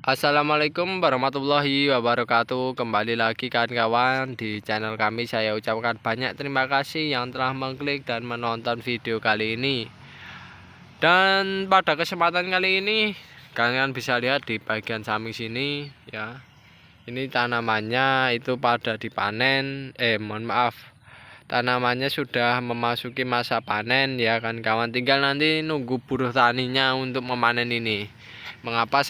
Assalamualaikum warahmatullahi wabarakatuh. Kembali lagi kawan-kawan di channel kami. Saya ucapkan banyak terima kasih yang telah mengklik dan menonton video kali ini. Dan pada kesempatan kali ini kalian bisa lihat di bagian samping sini ya. Ini tanamannya itu pada dipanen. Mohon maaf. Tanamannya sudah memasuki masa panen ya kan kawan. Tinggal nanti nunggu buruh taninya untuk memanen ini. Mengapa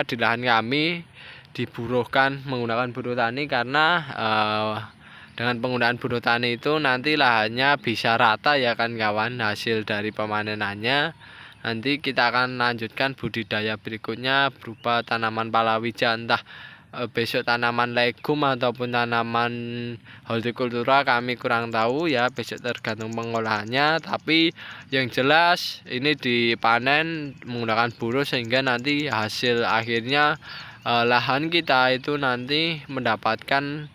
di lahan kami diburuhkan menggunakan buruh tani karena dengan penggunaan buruh tani itu nanti lahannya bisa rata ya kan kawan. Hasil dari pemanenannya nanti kita akan lanjutkan budidaya berikutnya berupa tanaman palawija, entah besok tanaman legum ataupun tanaman hortikultura kami kurang tahu ya, besok tergantung pengolahannya. Tapi yang jelas ini dipanen menggunakan buruh sehingga nanti hasil akhirnya lahan kita itu nanti mendapatkan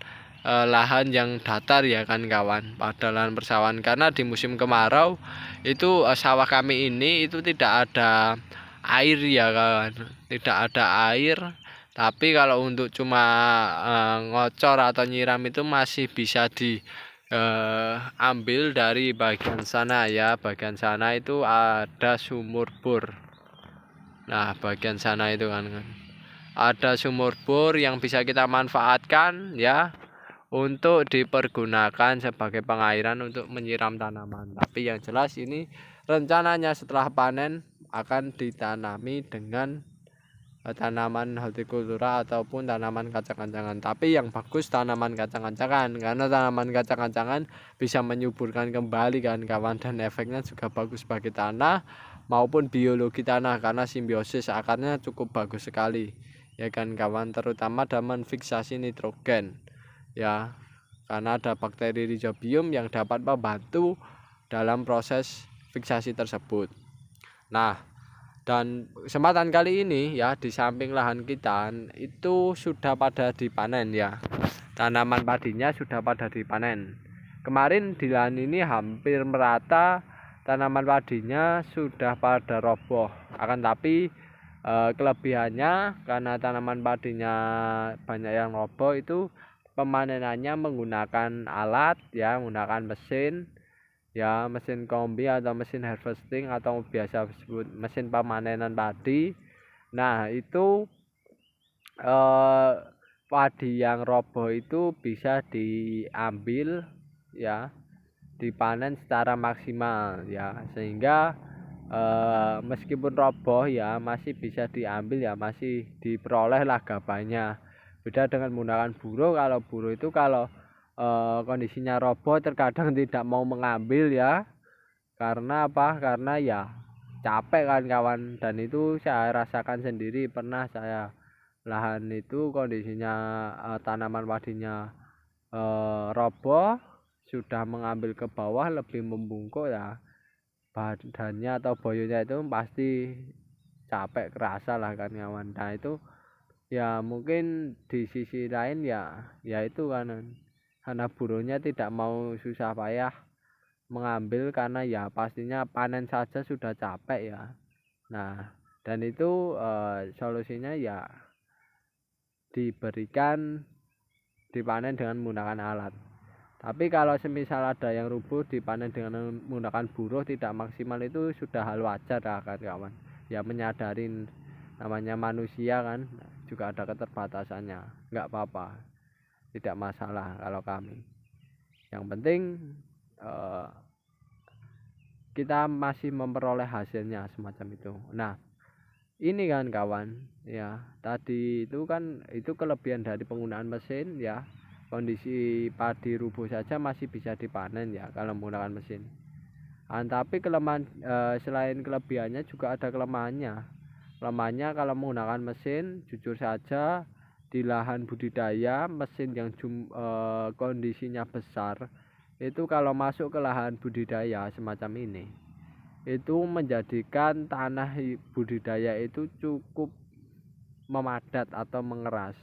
lahan yang datar ya kan kawan, pada lahan persawahan. Karena di musim kemarau itu sawah kami ini itu tidak ada air ya kawan, tidak ada air. Tapi kalau untuk cuma ngocor atau nyiram itu masih bisa diambil dari bagian sana ya. Bagian sana itu ada sumur bor. Nah, bagian sana itu kan ada sumur bor yang bisa kita manfaatkan ya untuk dipergunakan sebagai pengairan untuk menyiram tanaman. Tapi yang jelas ini rencananya setelah panen akan ditanami dengan tanaman hortikultura ataupun tanaman kacang-kacangan. Tapi yang bagus tanaman kacang-kacangan, karena tanaman kacang-kacangan bisa menyuburkan kembali kan kawan, dan efeknya juga bagus bagi tanah maupun biologi tanah karena simbiosis akarnya cukup bagus sekali ya kan kawan, terutama dalam fiksasi nitrogen ya, karena ada bakteri rhizobium yang dapat membantu dalam proses fiksasi tersebut. Nah, dan kesempatan kali ini ya, di samping lahan kita itu sudah pada dipanen ya. Tanaman padinya sudah pada dipanen. Kemarin di lahan ini hampir merata tanaman padinya sudah pada roboh. Akan tapi kelebihannya karena tanaman padinya banyak yang roboh itu pemanenannya menggunakan alat ya, menggunakan mesin ya, mesin kombi atau mesin harvesting atau biasa disebut mesin pemanenan padi. Nah itu padi yang roboh itu bisa diambil ya, dipanen secara maksimal ya, sehingga meskipun roboh ya masih bisa diambil ya, masih diperoleh lah gabahnya. Beda dengan menggunakan buruh. Kalau buruh itu kalau kondisinya roboh terkadang tidak mau mengambil ya, karena apa, karena ya capek kan kawan. Dan itu saya rasakan sendiri, pernah saya lahan itu kondisinya tanaman padinya roboh, sudah mengambil ke bawah lebih membungkuk ya, badannya atau boyonya itu pasti capek kerasa lah kan kawan. Nah itu ya mungkin di sisi lain ya itu kan, karena buruhnya tidak mau susah payah mengambil karena ya pastinya panen saja sudah capek ya. Nah dan itu solusinya ya dipanen dengan menggunakan alat. Tapi kalau semisal ada yang rubuh dipanen dengan menggunakan buruh tidak maksimal, itu sudah hal wajar lah kan kawan. Ya menyadari namanya manusia kan juga ada keterbatasannya, nggak apa-apa, tidak masalah kalau kami. Yang penting kita masih memperoleh hasilnya semacam itu. Nah ini kan kawan ya, tadi itu kan itu kelebihan dari penggunaan mesin ya. Kondisi padi rubuh saja masih bisa dipanen ya kalau menggunakan mesin. Tapi kelemahan selain kelebihannya juga ada kelemahannya. Kelemahannya kalau menggunakan mesin, jujur saja di lahan budidaya mesin yang kondisinya besar itu kalau masuk ke lahan budidaya semacam ini itu menjadikan tanah budidaya itu cukup memadat atau mengeras.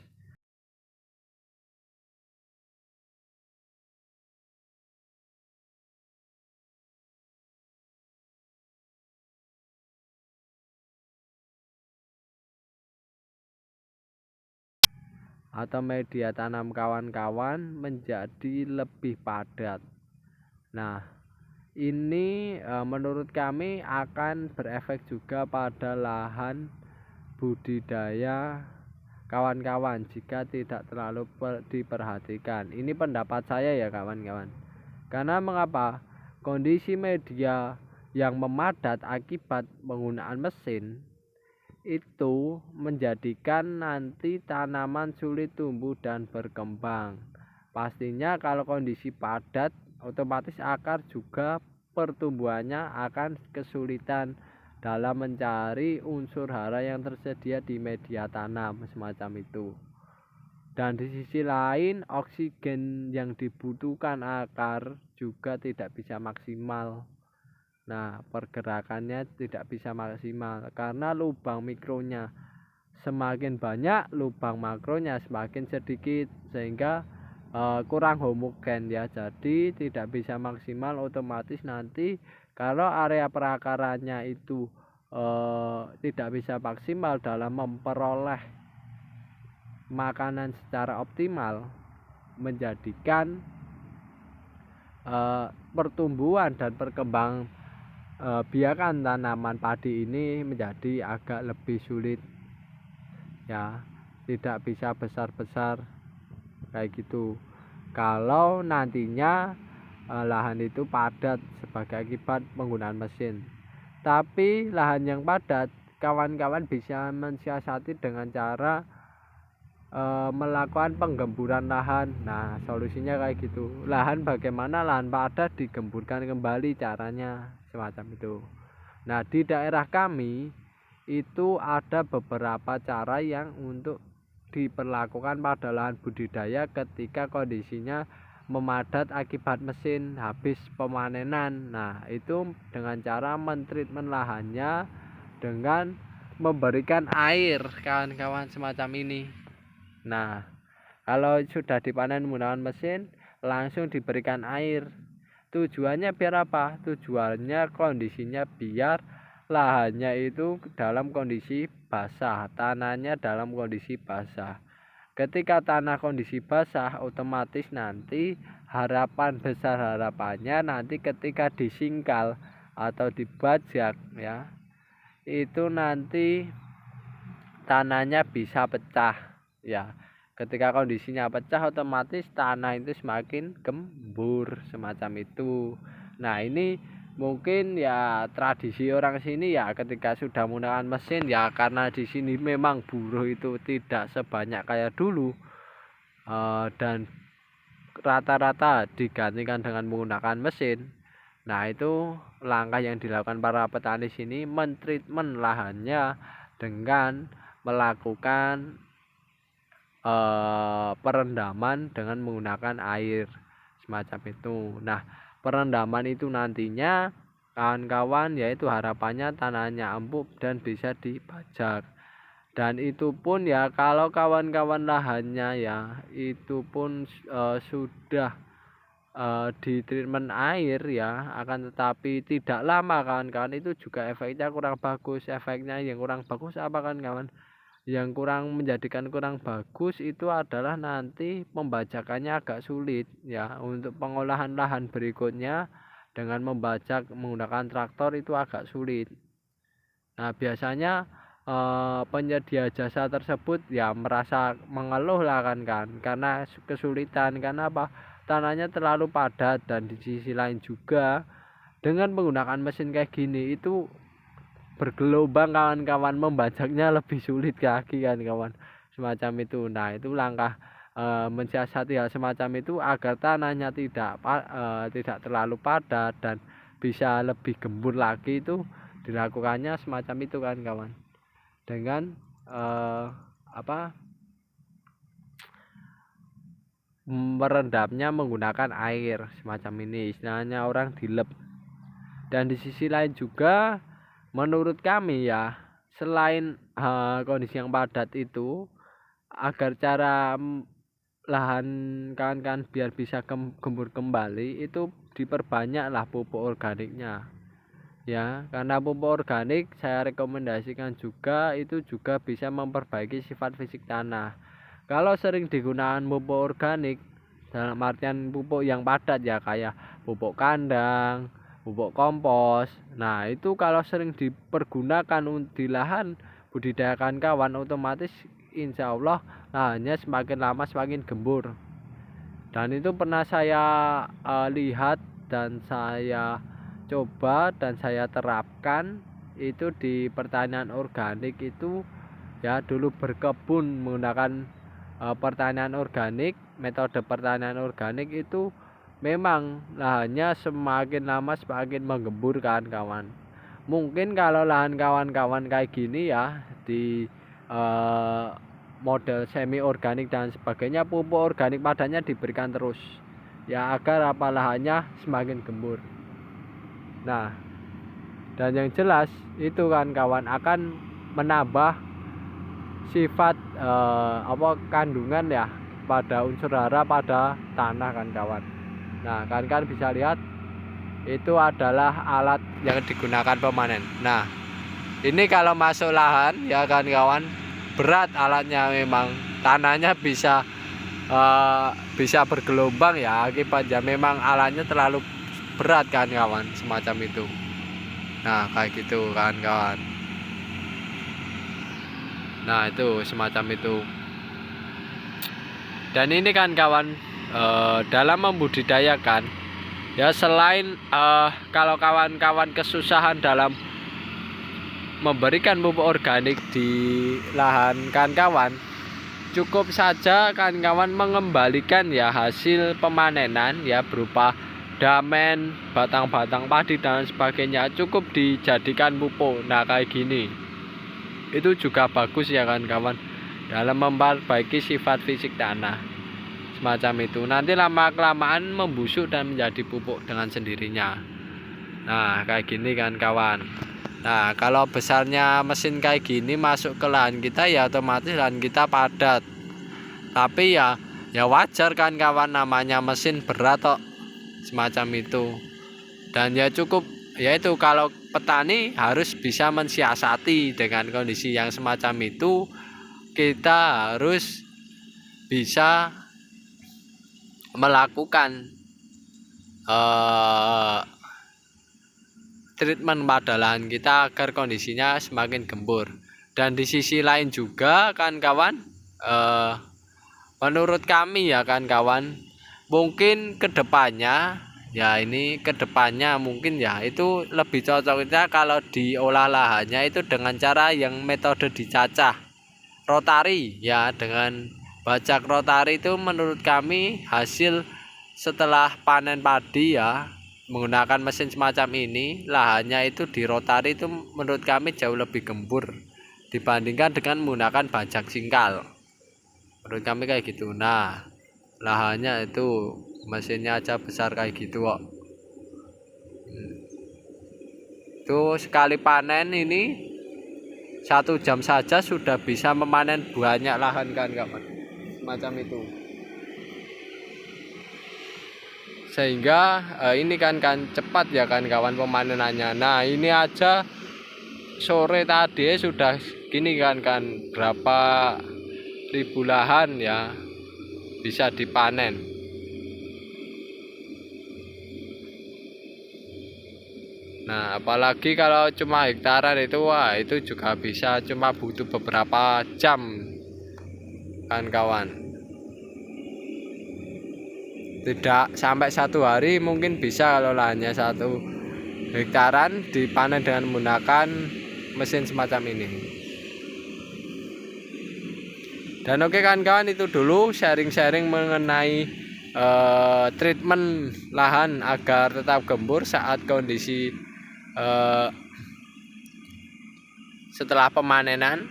atau media tanam kawan-kawan menjadi lebih padat. Nah, ini menurut kami akan berefek juga pada lahan budidaya kawan-kawan jika tidak terlalu diperhatikan. Ini pendapat saya ya kawan-kawan. Karena mengapa? Kondisi media yang memadat akibat penggunaan mesin itu menjadikan nanti tanaman sulit tumbuh dan berkembang. Pastinya kalau kondisi padat, otomatis akar juga pertumbuhannya akan kesulitan dalam mencari unsur hara yang tersedia di media tanam semacam itu. Dan di sisi lain, oksigen yang dibutuhkan akar juga tidak bisa maksimal. Nah, pergerakannya tidak bisa maksimal karena lubang mikronya semakin banyak, lubang makronya semakin sedikit, sehingga kurang homogen ya. Jadi tidak bisa maksimal, otomatis nanti kalau area perakarannya itu tidak bisa maksimal dalam memperoleh makanan secara optimal, menjadikan pertumbuhan dan perkembangan biakan tanaman padi ini menjadi agak lebih sulit ya, tidak bisa besar-besar kayak gitu kalau nantinya lahan itu padat sebagai akibat penggunaan mesin. Tapi lahan yang padat, kawan-kawan bisa mensiasati dengan cara melakukan penggemburan lahan. Nah, solusinya kayak gitu. Lahan bagaimana lahan padat digemburkan kembali, caranya semacam itu. Nah, di daerah kami itu ada beberapa cara yang untuk diperlakukan pada lahan budidaya ketika kondisinya memadat akibat mesin habis pemanenan. Nah, itu dengan cara mentreatment lahannya dengan memberikan air kawan-kawan semacam ini. Nah, kalau sudah dipanen menggunakan mesin, langsung diberikan air. Tujuannya biar apa? Tujuannya kondisinya biar lahannya itu dalam kondisi basah, tanahnya dalam kondisi basah. Ketika tanah kondisi basah, otomatis nanti harapannya nanti ketika disingkal atau dibajak ya, itu nanti tanahnya bisa pecah ya. Ketika kondisinya pecah, otomatis tanah itu semakin gembur semacam itu. Nah, ini mungkin ya tradisi orang sini ya, ketika sudah menggunakan mesin ya, karena di sini memang buruh itu tidak sebanyak kayak dulu, dan rata-rata digantikan dengan menggunakan mesin. Nah, itu langkah yang dilakukan para petani sini mentreatment lahannya dengan melakukan perendaman dengan menggunakan air semacam itu. Nah, perendaman itu nantinya kawan-kawan yaitu harapannya tanahnya empuk dan bisa dibajak. Dan itu pun ya kalau kawan-kawan lahannya ya itu pun sudah di treatment air ya, akan tetapi tidak lama kawan-kawan, itu juga efeknya kurang bagus. Efeknya yang kurang bagus apa kawan-kawan? Yang menjadikan kurang bagus itu adalah nanti pembajakannya agak sulit ya. Untuk pengolahan lahan berikutnya dengan membajak menggunakan traktor itu agak sulit. Nah, biasanya penyedia jasa tersebut ya merasa mengeluh lah kan karena kesulitan, karena apa, tanahnya terlalu padat. Dan di sisi lain juga dengan menggunakan mesin kayak gini itu bergelombang kawan-kawan, membajaknya lebih sulit lagi kan kawan semacam itu. Nah, itu langkah mensiasati hal semacam itu agar tanahnya tidak terlalu padat dan bisa lebih gembur lagi, itu dilakukannya semacam itu kan kawan, dengan merendamnya menggunakan air semacam ini, istilahnya orang dilep. Dan di sisi lain juga menurut kami ya, selain kondisi yang padat itu, agar cara lahan kawan-kawan biar bisa gembur kembali, itu diperbanyaklah pupuk organiknya ya. Karena pupuk organik saya rekomendasikan juga, itu juga bisa memperbaiki sifat fisik tanah. Kalau sering digunakan pupuk organik dalam artian pupuk yang padat ya, kayak pupuk kandang, pupuk kompos. Nah, itu kalau sering dipergunakan di lahan budidaya kawan-kawan, otomatis insya Allah lahannya semakin lama semakin gembur. Dan itu pernah saya lihat dan saya coba dan saya terapkan itu di pertanian organik itu ya. Dulu berkebun menggunakan pertanian organik, metode pertanian organik itu memang lahannya semakin lama semakin menggembur kawan-kawan. Mungkin kalau lahan kawan-kawan kayak gini ya, di model semi organik dan sebagainya, pupuk organik padanya diberikan terus ya, agar lahannya semakin gembur. Nah, dan yang jelas itu kan kawan akan menambah sifat kandungan ya pada unsur hara pada tanah kan kawan. Nah, kan bisa lihat itu adalah alat yang digunakan pemanen. Nah, ini kalau masuk lahan ya kan kawan, berat alatnya, memang tanahnya bisa bergelombang ya, akibatnya memang alatnya terlalu berat kan kawan, semacam itu. Nah, kayak gitu kan kawan. Nah, itu semacam itu. Dan ini kan kawan, dalam membudidayakan ya, selain kalau kawan-kawan kesusahan dalam memberikan pupuk organik di lahan kawan-kawan, cukup saja kawan-kawan mengembalikan ya hasil pemanenan ya, berupa damen, batang-batang padi dan sebagainya, cukup dijadikan pupuk. Nah, kayak gini itu juga bagus ya kawan-kawan, dalam memperbaiki sifat fisik tanah semacam itu. Nanti lama-kelamaan membusuk dan menjadi pupuk dengan sendirinya. Nah, kayak gini kan kawan. Nah, kalau besarnya mesin kayak gini masuk ke lahan kita ya, otomatis lahan kita padat. Tapi ya wajar kan kawan, namanya mesin berat kok, semacam itu. Dan ya cukup, yaitu kalau petani harus bisa mensiasati dengan kondisi yang semacam itu. Kita harus bisa melakukan treatment pada lahan kita agar kondisinya semakin gembur. Dan di sisi lain juga kan kawan, menurut kami ya kan kawan, mungkin kedepannya ya, ini kedepannya mungkin ya itu lebih cocoknya kalau diolah lahannya itu dengan cara yang metode dicacah rotari ya. Dengan bajak rotari itu menurut kami hasil setelah panen padi ya, menggunakan mesin semacam ini, lahannya itu dirotari itu menurut kami jauh lebih gembur dibandingkan dengan menggunakan bajak singkal. Menurut kami kayak gitu. Nah, lahannya itu mesinnya aja besar kayak gitu kok. Itu sekali panen ini 1 jam saja sudah bisa memanen banyak lahan kan kawan, semacam itu. Sehingga ini kan cepat ya kan kawan pemanenannya. Nah, ini aja sore tadi sudah gini kan berapa ribu lahan ya bisa dipanen. Nah, apalagi kalau cuma hektaran itu, wah itu juga bisa, cuma butuh beberapa jam kan kawan. Tidak sampai 1 hari mungkin bisa kalau lahannya 1 hektaran dipanen dengan menggunakan mesin semacam ini. Dan oke kan kawan, itu dulu sharing-sharing mengenai treatment lahan agar tetap gembur saat kondisi setelah pemanenan.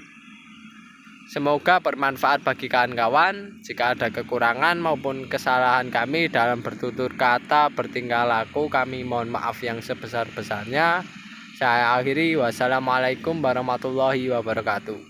Semoga bermanfaat bagi kawan-kawan. Jika ada kekurangan maupun kesalahan kami dalam bertutur kata, bertingkah laku, kami mohon maaf yang sebesar-besarnya. Saya akhiri, wassalamualaikum warahmatullahi wabarakatuh.